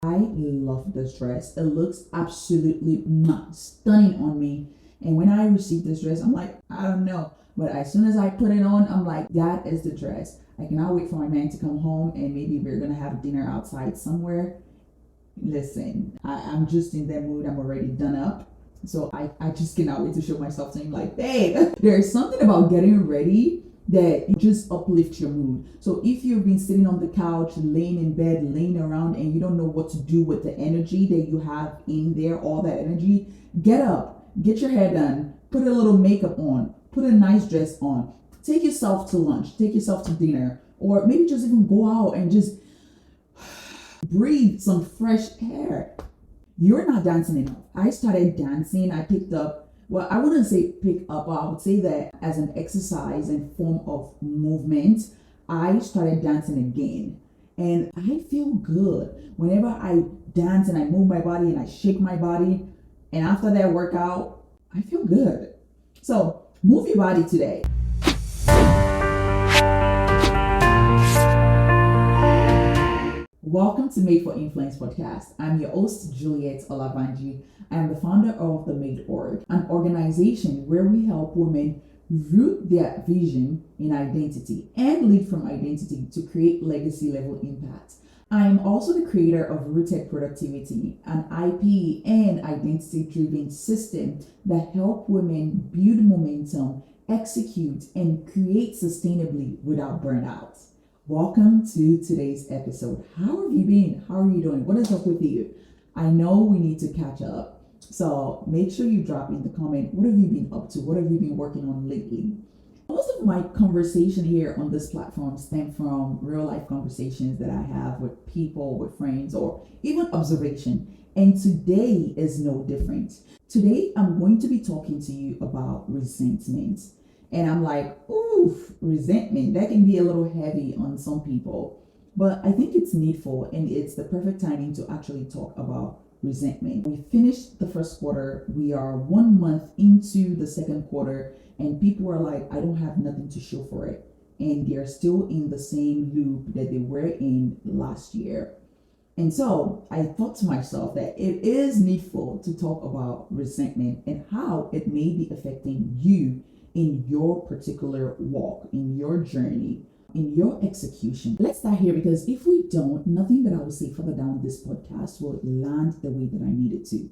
I love this dress. It looks absolutely stunning on me. And when I received this dress, I'm like, I don't know. But as soon as I put it on, I'm like, that is the dress. I cannot wait for my man to come home and maybe we're going to have dinner outside somewhere. Listen, I'm just in that mood. I'm already done up. So I just cannot wait to show myself to him like, babe, there's something about getting ready that just uplifts your mood. So if you've been sitting on the couch, laying in bed, laying around, and you don't know what to do with the energy that you have in there, all that energy, get up, get your hair done, put a little makeup on, put a nice dress on, take yourself to lunch, take yourself to dinner, or maybe just even go out and just breathe some fresh air. You're not dancing enough. I started dancing. I picked up, well, I wouldn't say pick up, I would say that as an exercise and form of movement, I started dancing again. And I feel good whenever I dance and I move my body and I shake my body. And after that workout, I feel good. So move your body today. Welcome to Made for Influence podcast. I'm your host, Juliet Olavanji. I am the founder of the Made Org, an organization where we help women root their vision in identity and lead from identity to create legacy level impact. I am also the creator of Rooted Productivity, an IP and identity driven system that help women build momentum, execute, and create sustainably without burnout. Welcome to today's episode. How have you been? How are you doing? What is up with you? I know we need to catch up. So make sure you drop in the comment. What have you been up to? What have you been working on lately? Most of my conversation here on this platform stem from real life conversations that I have with people, with friends, or even observation. And today is no different. Today, I'm going to be talking to you about resentment. And I'm like, oof, resentment. That can be a little heavy on some people. But I think it's needful and it's the perfect timing to actually talk about resentment. We finished the first quarter. We are 1 month into the second quarter, and people are like, I don't have nothing to show for it. And they're still in the same loop that they were in last year. And so I thought to myself that it is needful to talk about resentment and how it may be affecting you in your particular walk, in your journey, in your execution. Let's start here, because if we don't, nothing that I will say further down this podcast will land the way that I need it to.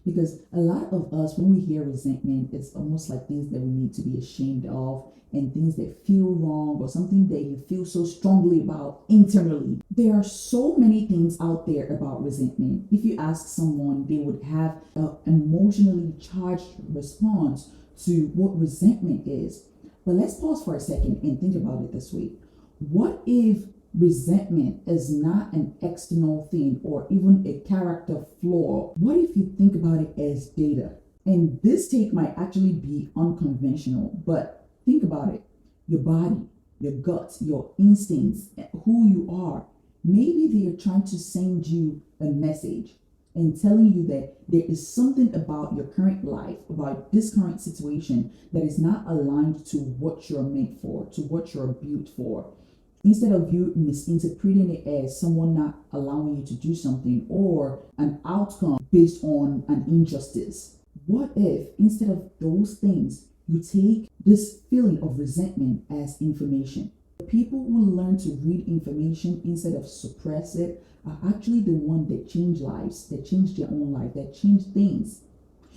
Because a lot of us, when we hear resentment, it's almost like things that we need to be ashamed of and things that feel wrong or something that you feel so strongly about internally. There are so many things out there about resentment. If you ask someone, they would have an emotionally charged response to what resentment is. But let's pause for a second and think about it this way. What if resentment is not an external thing or even a character flaw? What if you think about it as data? And this take might actually be unconventional, but think about it. Your body, your gut, your instincts, who you are. Maybe they are trying to send you a message and telling you that there is something about your current life, about this current situation that is not aligned to what you're meant for, to what you're built for. Instead of you misinterpreting it as someone not allowing you to do something or an outcome based on an injustice. What if instead of those things, you take this feeling of resentment as information? People who learn to read information instead of suppress it are actually the one that change lives, that change their own life, that change things.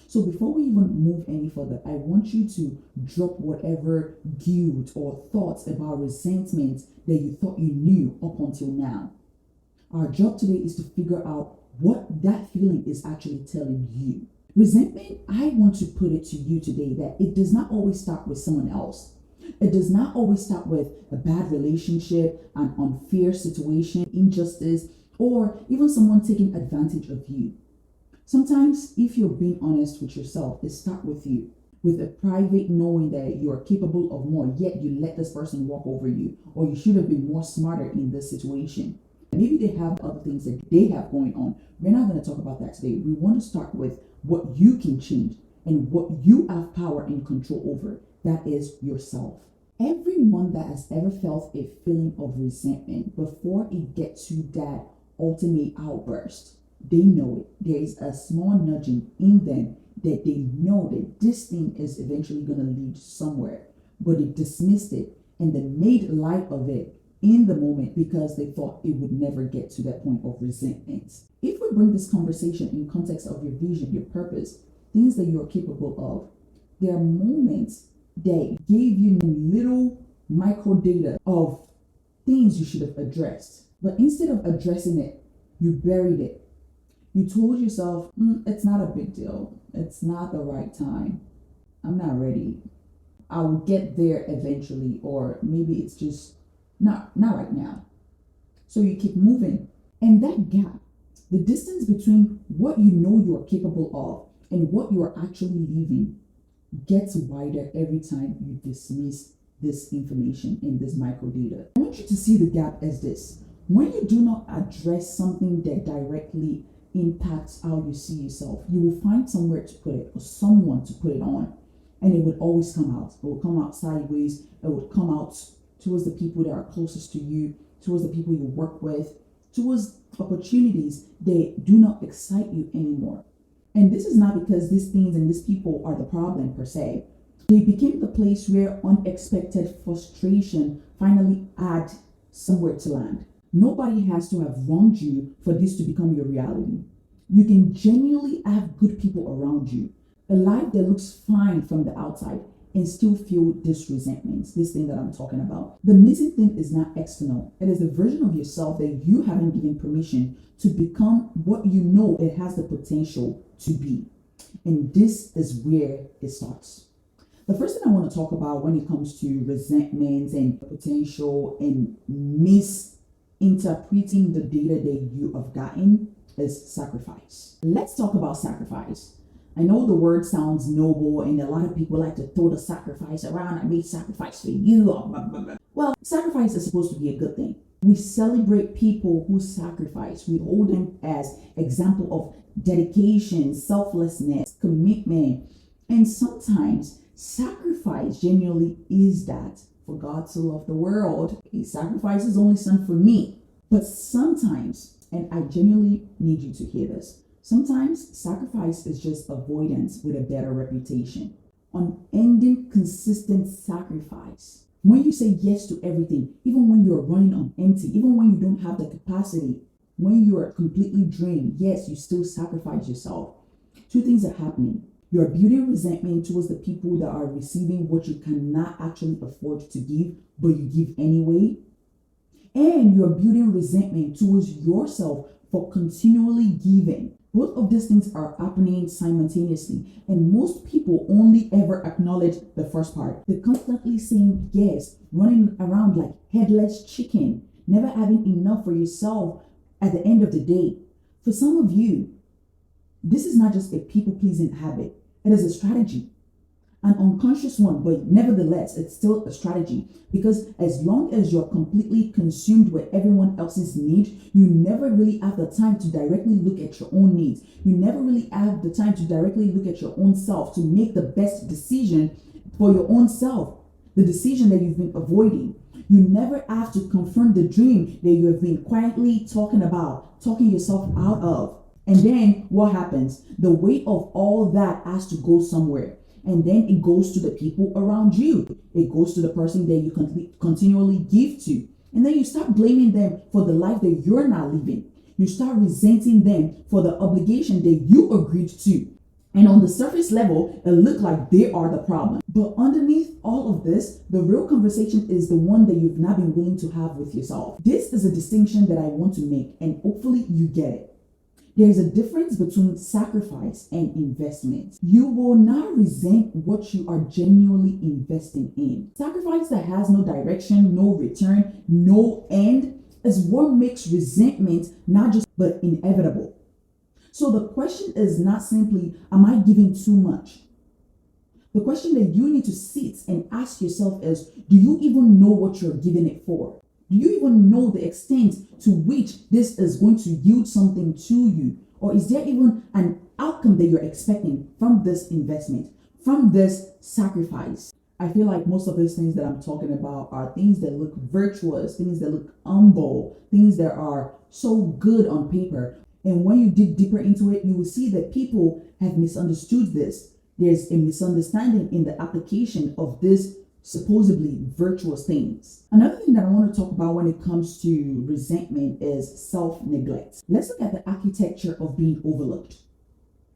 So before we even move any further, I want you to drop whatever guilt or thoughts about resentment that you thought you knew up until now. Our job today is to figure out what that feeling is actually telling you. Resentment, I want to put it to you today that it does not always start with someone else. It does not always start with a bad relationship, an unfair situation, injustice, or even someone taking advantage of you. Sometimes, if you're being honest with yourself, it starts with you, with a private knowing that you are capable of more, yet you let this person walk over you, or you should have been more smarter in this situation. Maybe they have other things that they have going on. We're not going to talk about that today. We want to start with what you can change and what you have power and control over. That is yourself. Everyone that has ever felt a feeling of resentment, before it gets to that ultimate outburst. They know it. There is a small nudging in them that they know that this thing is eventually going to lead somewhere, but they dismissed it and they made light of it in the moment because they thought it would never get to that point of resentment. If we bring this conversation in context of your vision, your purpose, things that you're capable of, there are moments that gave you little micro data of things you should have addressed. But instead of addressing it, you buried it. You told yourself, it's not a big deal. It's not the right time. I'm not ready. I will get there eventually, or maybe it's just not right now. So you keep moving. And that gap, the distance between what you know you're capable of and what you're actually leaving, gets wider every time you dismiss this information in this micro data. I want you to see the gap as this. When you do not address something that directly impacts how you see yourself, you will find somewhere to put it or someone to put it on, and it would always come out. It will come out sideways. It would come out towards the people that are closest to you, towards the people you work with, towards opportunities that do not excite you anymore. And this is not because these things and these people are the problem per se. They became the place where unexpected frustration finally had somewhere to land. Nobody has to have wronged you for this to become your reality. You can genuinely have good people around you, a life that looks fine from the outside, and still feel this resentment, this thing that I'm talking about. The missing thing is not external. It is the version of yourself that you haven't given permission to become what you know it has the potential to be. And this is where it starts. The first thing I want to talk about when it comes to resentment and potential and misinterpreting the data that you have gotten is sacrifice. Let's talk about sacrifice. I know the word sounds noble and a lot of people like to throw the sacrifice around. I made sacrifice for you. Blah, blah, blah. Well, sacrifice is supposed to be a good thing. We celebrate people who sacrifice. We hold them as example of dedication, selflessness, commitment. And sometimes sacrifice genuinely is that. For God to love the world, He sacrificed His only Son for me. But sometimes, and I genuinely need you to hear this, sometimes sacrifice is just avoidance with a better reputation. Unending, consistent sacrifice. When you say yes to everything, even when you're running on empty, even when you don't have the capacity, when you are completely drained, yes, you still sacrifice yourself. Two things are happening. You're building resentment towards the people that are receiving what you cannot actually afford to give, but you give anyway. And you're building resentment towards yourself for continually giving. Both of these things are happening simultaneously, and most people only ever acknowledge the first part. They're constantly saying yes, running around like headless chicken, never having enough for yourself at the end of the day. For some of you, this is not just a people-pleasing habit. It is a strategy, an unconscious one, but nevertheless, it's still a strategy. Because as long as you're completely consumed with everyone else's need, you never really have the time to directly look at your own needs. You never really have the time to directly look at your own self to make the best decision for your own self, the decision that you've been avoiding. You never have to confront the dream that you have been quietly talking yourself out of. And then what happens? The weight of all that has to go somewhere. And then it goes to the people around you. It goes to the person that you continually give to. And then you start blaming them for the life that you're not living. You start resenting them for the obligation that you agreed to. And on the surface level, it looks like they are the problem. But underneath all of this, the real conversation is the one that you've not been willing to have with yourself. This is a distinction that I want to make, and hopefully you get it. There is a difference between sacrifice and investment. You will not resent what you are genuinely investing in. Sacrifice that has no direction, no return, no end is what makes resentment not just but inevitable. So the question is not simply, am I giving too much? The question that you need to sit and ask yourself is, do you even know what you're giving it for? Do you even know the extent to which this is going to yield something to you? Or is there even an outcome that you're expecting from this investment, from this sacrifice? I feel like most of these things that I'm talking about are things that look virtuous, things that look humble, things that are so good on paper. And when you dig deeper into it, you will see that people have misunderstood this. There's a misunderstanding in the application of this supposedly virtuous things. Another thing that I want to talk about when it comes to resentment is self-neglect. Let's look at the architecture of being overlooked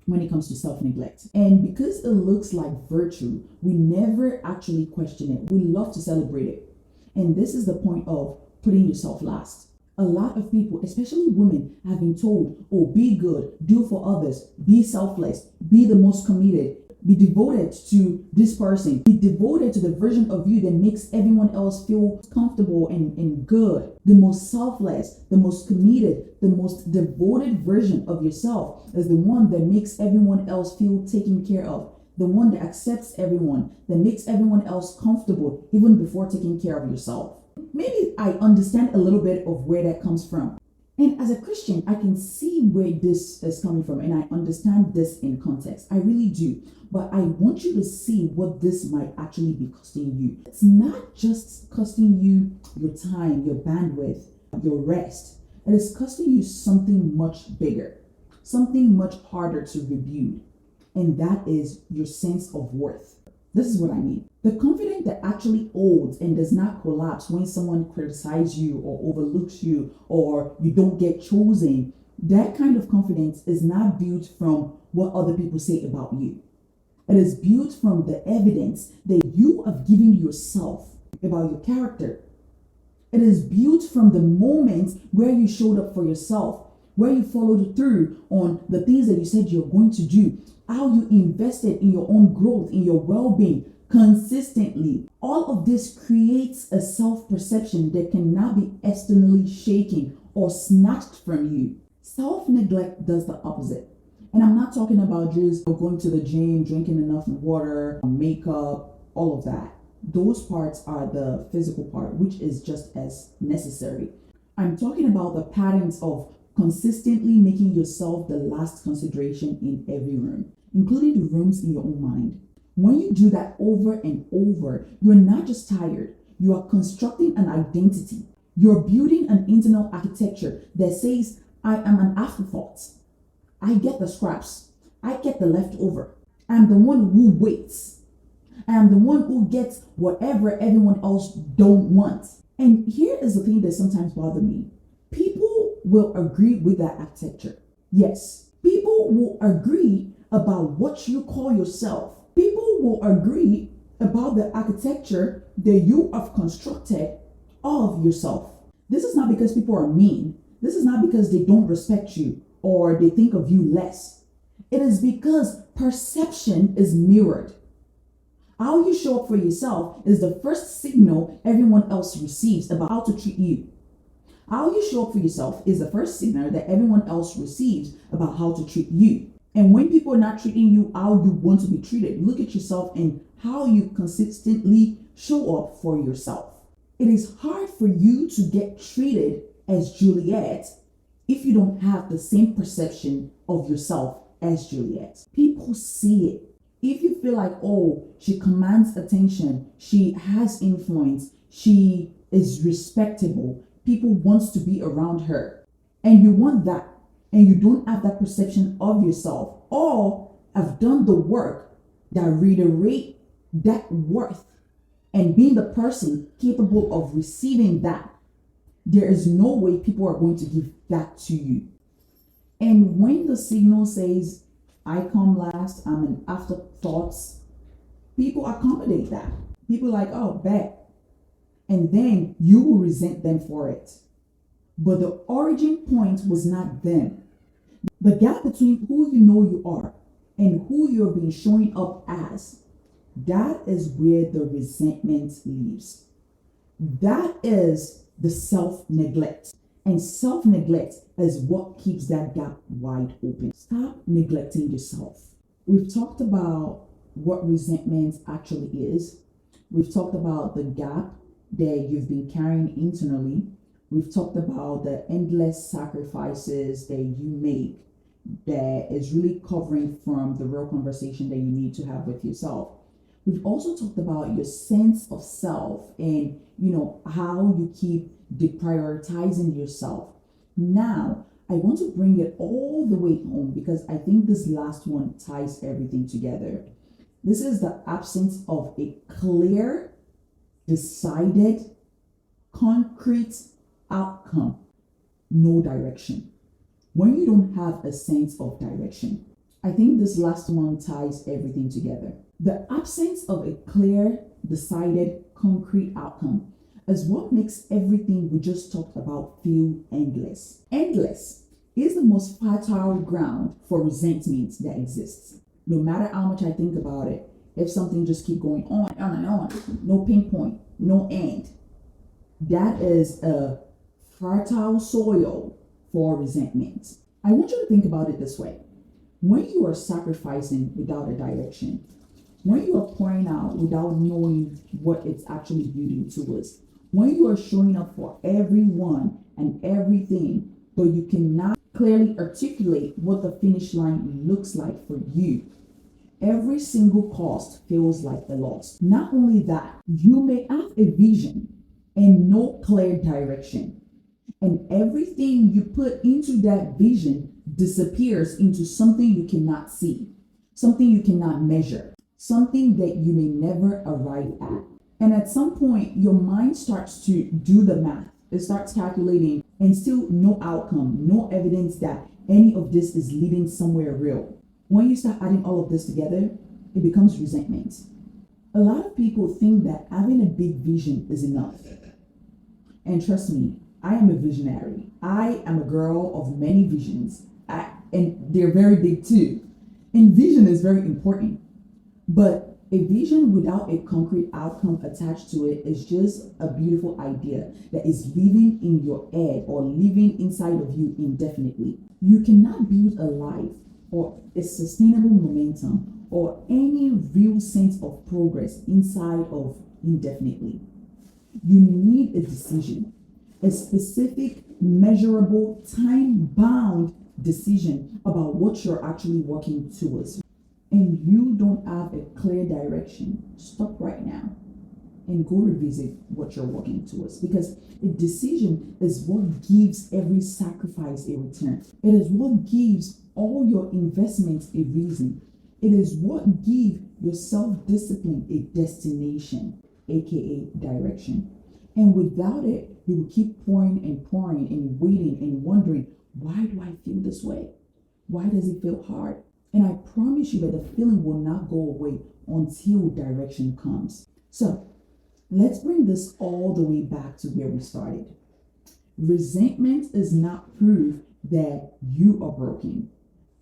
when it comes to self-neglect. And because it looks like virtue, we never actually question it. We love to celebrate it. And this is the point of putting yourself last. A lot of people, especially women, have been told, oh, be good, do for others, be selfless, be the most committed, be devoted to this person, be devoted to the version of you that makes everyone else feel comfortable and good. The most selfless, the most committed, the most devoted version of yourself is the one that makes everyone else feel taken care of, the one that accepts everyone, that makes everyone else comfortable even before taking care of yourself. Maybe I understand a little bit of where that comes from. And as a Christian, I can see where this is coming from, and I understand this in context. I really do. But I want you to see what this might actually be costing you. It's not just costing you your time, your bandwidth, your rest. It is costing you something much bigger, something much harder to rebuild. And that is your sense of worth. This is what I mean. The confidence that actually holds and does not collapse when someone criticizes you or overlooks you or you don't get chosen, that kind of confidence is not built from what other people say about you. It is built from the evidence that you have given yourself about your character. It is built from the moments where you showed up for yourself, where you followed through on the things that you said you're going to do, how you invested in your own growth, in your well-being consistently. All of this creates a self-perception that cannot be externally shaken or snatched from you. Self-neglect does the opposite. And I'm not talking about just going to the gym, drinking enough water, makeup, all of that. Those parts are the physical part, which is just as necessary. I'm talking about the patterns of consistently making yourself the last consideration in every room, including the rooms in your own mind. When you do that over and over, you're not just tired, you are constructing an identity. You're building an internal architecture that says, I am an afterthought. I get the scraps. I get the leftover. I'm the one who waits. I am the one who gets whatever everyone else don't want. And here is the thing that sometimes bothers me. People will agree with that architecture. Yes, people will agree about what you call yourself. People will agree about the architecture that you have constructed of yourself. This is not because people are mean. This is not because they don't respect you or they think of you less. It is because perception is mirrored. How you show up for yourself is the first signal everyone else receives about how to treat you. How you show up for yourself is the first signal that everyone else receives about how to treat you. And when people are not treating you how you want to be treated, look at yourself and how you consistently show up for yourself. It is hard for you to get treated as Juliet if you don't have the same perception of yourself as Juliet. People see it. If you feel like, oh, she commands attention, she has influence, she is respectable, people want to be around her, and you want that, and you don't have that perception of yourself, or have done the work that reiterate that worth and being the person capable of receiving that, there is no way people are going to give that to you. And when the signal says, I come last, I'm an afterthought, people accommodate that. People are like, oh, bet. And then you will resent them for it. But the origin point was not them. The gap between who you know you are and who you've been showing up as, that is where the resentment lives. That is the self-neglect. And self-neglect is what keeps that gap wide open. Stop neglecting yourself. We've talked about what resentment actually is. We've talked about the gap that you've been carrying internally. We've talked about the endless sacrifices that you make that is really covering from the real conversation that you need to have with yourself. We've also talked about your sense of self and, how you keep deprioritizing yourself. Now, I want to bring it all the way home because I think this last one ties everything together. This is the absence of a clear, decided, concrete outcome, no direction. When you don't have a sense of direction, I think this last one ties everything together. The absence of a clear, decided, concrete outcome is what makes everything we just talked about feel endless. Endless is the most fertile ground for resentment that exists. No matter how much I think about it, if something just keep going on and on, no pinpoint, no end, that is a fertile soil for resentment. I want you to think about it this way. When you are sacrificing without a direction, when you are pouring out without knowing what it's actually building towards, when you are showing up for everyone and everything, but you cannot clearly articulate what the finish line looks like for you, every single cost feels like a loss. Not only that, you may have a vision and no clear direction, and everything you put into that vision disappears into something you cannot see, something you cannot measure, something that you may never arrive at. And at some point, your mind starts to do the math. It starts calculating, and still no outcome, no evidence that any of this is leading somewhere real. When you start adding all of this together, it becomes resentment. A lot of people think that having a big vision is enough. And trust me, I am a visionary. I am a girl of many visions, and they're very big too. And vision is very important. But a vision without a concrete outcome attached to it is just a beautiful idea that is living in your head or living inside of you indefinitely. You cannot build a life or a sustainable momentum or any real sense of progress inside of indefinitely. You need a decision, a specific, measurable, time-bound decision about what you're actually working towards. And you don't have a clear direction, stop right now and go revisit what you're working towards, because a decision is what gives every sacrifice a return. It is what gives all your investments a reason. It is what gives your self-discipline a destination, aka direction. And without it, you will keep pouring and waiting and wondering, why do I feel this way? Why does it feel hard? And I promise you that the feeling will not go away until direction comes. So let's bring this all the way back to where we started. Resentment is not proof that you are broken.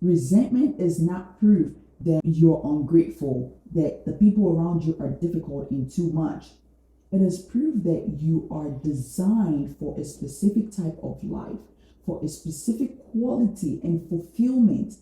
Resentment is not proof that you're ungrateful, that the people around you are difficult and too much. It is proof that you are designed for a specific type of life, for a specific quality and fulfillment.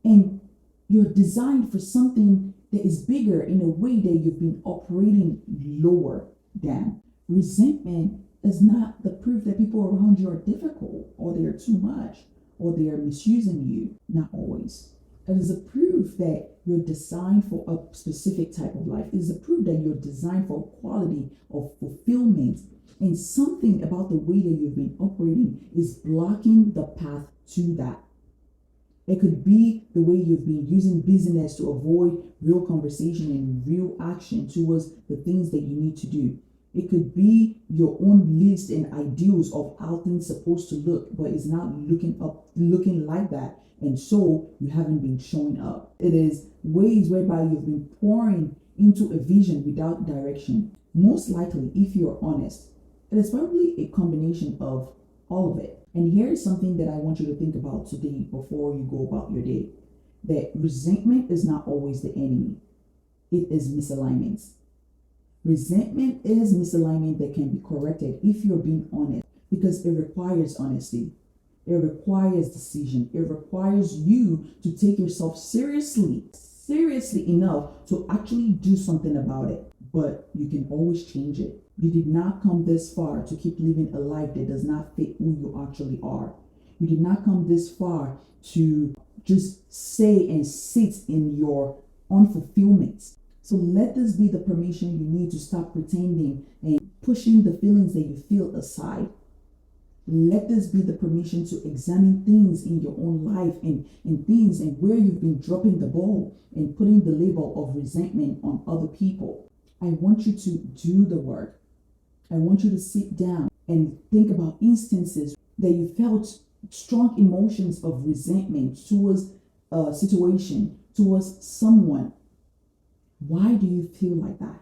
And you're designed for something that is bigger in a way that you've been operating lower than. Resentment is not the proof that people around you are difficult or they are too much or they are misusing you. Not always. It is a proof that you're designed for a specific type of life. It is a proof that you're designed for a quality of fulfillment, and something about the way that you've been operating is blocking the path to that. It could be the way you've been using busyness to avoid real conversation and real action towards the things that you need to do. It could be your own list and ideals of how things supposed to look, but it's not looking like that. And so you haven't been showing up. It is ways whereby you've been pouring into a vision without direction. Most likely, if you're honest, it is probably a combination of all of it. And here is something that I want you to think about today before you go about your day. That resentment is not always the enemy. It is misalignments. Resentment is misalignment that can be corrected if you're being honest, because it requires honesty. It requires decision. It requires you to take yourself seriously enough to actually do something about it. But you can always change it. You did not come this far to keep living a life that does not fit who you actually are. You did not come this far to just stay and sit in your unfulfillment. So let this be the permission you need to stop pretending and pushing the feelings that you feel aside. Let this be the permission to examine things in your own life and things and where you've been dropping the ball and putting the label of resentment on other people. I want you to do the work. I want you to sit down and think about instances that you felt strong emotions of resentment towards a situation, towards someone. Why do you feel like that?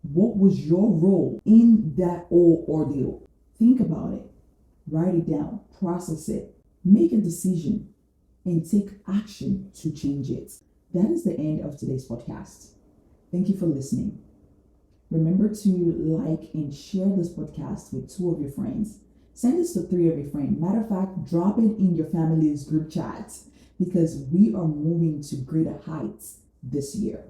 What was your role in that whole ordeal? Think about it. Write it down, process it, make a decision, and take action to change it. That is the end of today's podcast. Thank you for listening. Remember to like and share this podcast with 2 of your friends. Send this to 3 of your friends. Matter of fact, drop it in your family's group chat because we are moving to greater heights this year.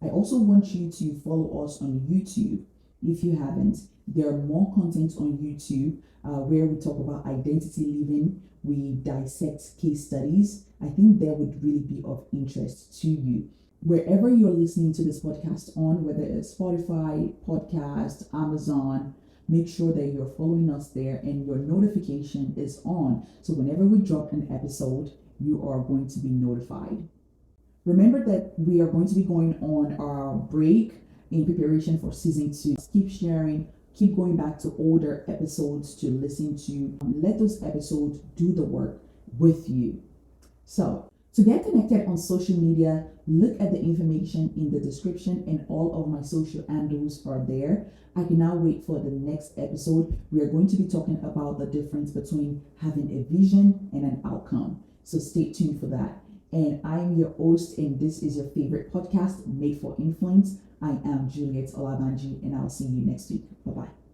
I also want you to follow us on YouTube if you haven't. There are more content on YouTube where we talk about identity living. We dissect case studies. I think that would really be of interest to you. Wherever you're listening to this podcast on, whether it's Spotify, podcast, Amazon, make sure that you're following us there and your notification is on. So whenever we drop an episode, you are going to be notified. Remember that we are going to be going on our break in preparation for season 2. Keep sharing, keep going back to older episodes to listen to. Let those episodes do the work with you. So, to get connected on social media, look at the information in the description and all of my social handles are there. I cannot wait for the next episode. We are going to be talking about the difference between having a vision and an outcome. So stay tuned for that. And I'm your host, and this is your favorite podcast, Made for Influence. I am Juliet Olabanji, and I'll see you next week. Bye-bye.